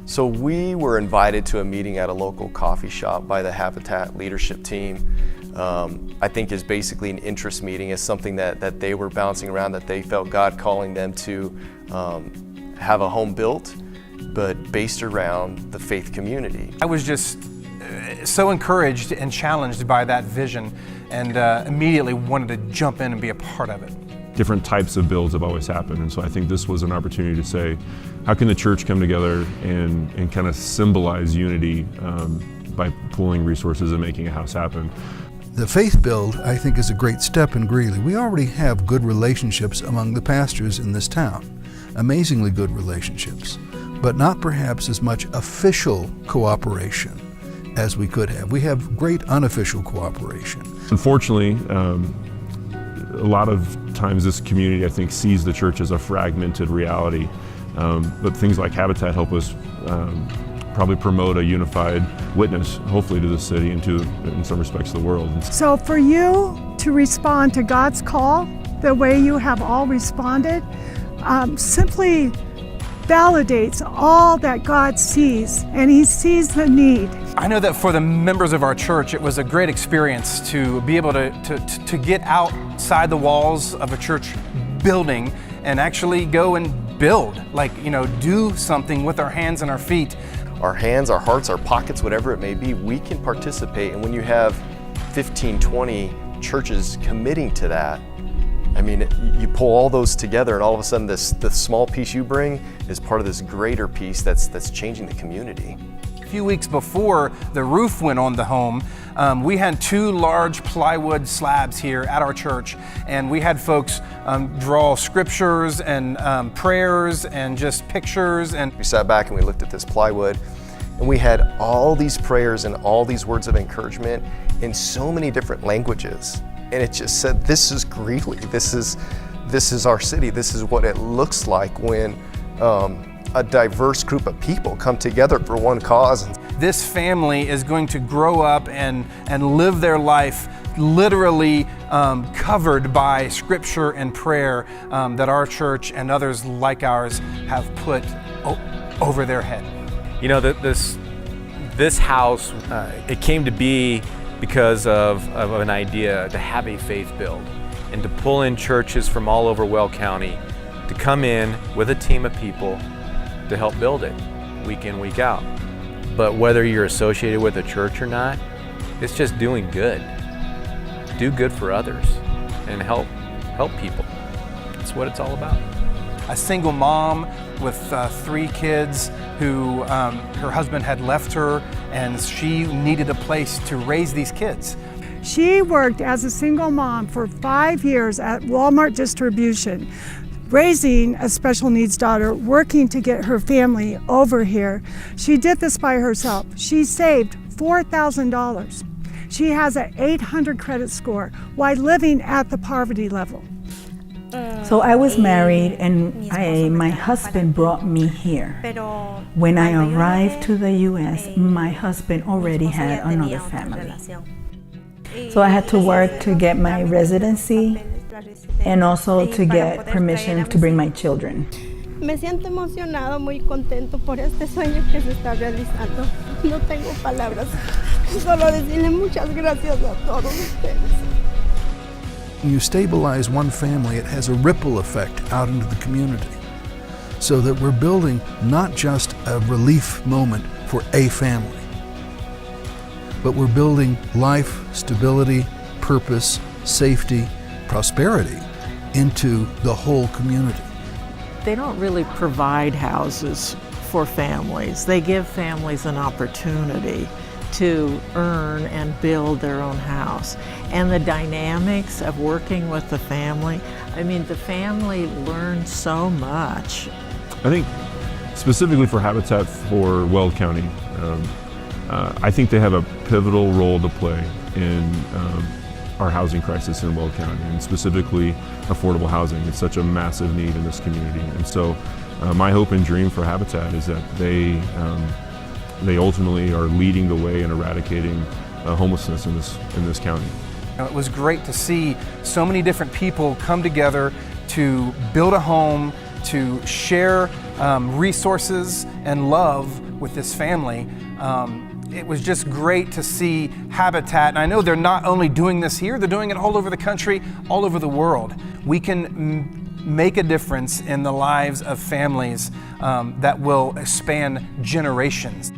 So we were invited to a meeting at a local coffee shop by the Habitat leadership team. I think is basically an interest meeting. Is something that they were bouncing around, that they felt God calling them to have a home built, but based around the faith community. I was just so encouraged and challenged by that vision, and immediately wanted to jump in and be a part of it. Different types of builds have always happened, and so I think this was an opportunity to say, how can the church come together and kind of symbolize unity by pooling resources and making a house happen. The faith build, I think, is a great step in Greeley. We already have good relationships among the pastors in this town, amazingly good relationships, but not perhaps as much official cooperation as we could have. We have great unofficial cooperation. Unfortunately, a lot of times this community, I think, sees the church as a fragmented reality, but things like Habitat help us probably promote a unified witness, hopefully to the city and to, in some respects, the world. So for you to respond to God's call the way you have all responded simply validates all that God sees, and He sees the need. I know that for the members of our church, it was a great experience to be able to get outside the walls of a church building and actually go and build, do something with our hands and our feet. Our hands, our hearts, our pockets, whatever it may be, we can participate. And when you have 15, 20 churches committing to that, I mean, you pull all those together, and all of a sudden the small piece you bring is part of this greater piece that's changing the community. A few weeks before the roof went on the home, we had 2 large plywood slabs here at our church, and we had folks draw scriptures and prayers and just pictures. And we sat back and we looked at this plywood, and we had all these prayers and all these words of encouragement in so many different languages. And it just said, this is Greeley, this is our city, this is what it looks like when a diverse group of people come together for one cause. This family is going to grow up and live their life literally covered by scripture and prayer that our church and others like ours have put over their head. You know, this house, it came to be because of an idea to have a faith build and to pull in churches from all over Weld County to come in with a team of people to help build it week in, week out. But whether you're associated with a church or not, it's just doing good. Do good for others and help people. That's what it's all about. A single mom with 3 kids who her husband had left her, and she needed a place to raise these kids. She worked as a single mom for 5 years at Walmart Distribution, raising a special needs daughter, working to get her family over here. She did this by herself. She saved $4,000. She has an 800 credit score while living at the poverty level. So I was married, and my husband brought me here. When I arrived to the U.S., my husband already had another family. So I had to work to get my residency and also to get permission to bring my children. Me siento emocionado, muy contento por este sueño que se está realizando. No tengo palabras, solo decirle muchas gracias a todos ustedes. When you stabilize one family, it has a ripple effect out into the community. So that we're building not just a relief moment for a family, but we're building life, stability, purpose, safety, prosperity into the whole community. They don't really provide houses for families. They give families an opportunity to earn and build their own house. And the dynamics of working with the family, I mean, the family learns so much. I think specifically for Habitat for Weld County, I think they have a pivotal role to play in our housing crisis in Weld County, and specifically affordable housing. It's such a massive need in this community. And so my hope and dream for Habitat is that they ultimately are leading the way in eradicating homelessness in this county. It was great to see so many different people come together to build a home, to share resources and love with this family. It was just great to see Habitat, and I know they're not only doing this here, they're doing it all over the country, all over the world. We can make a difference in the lives of families that will span generations.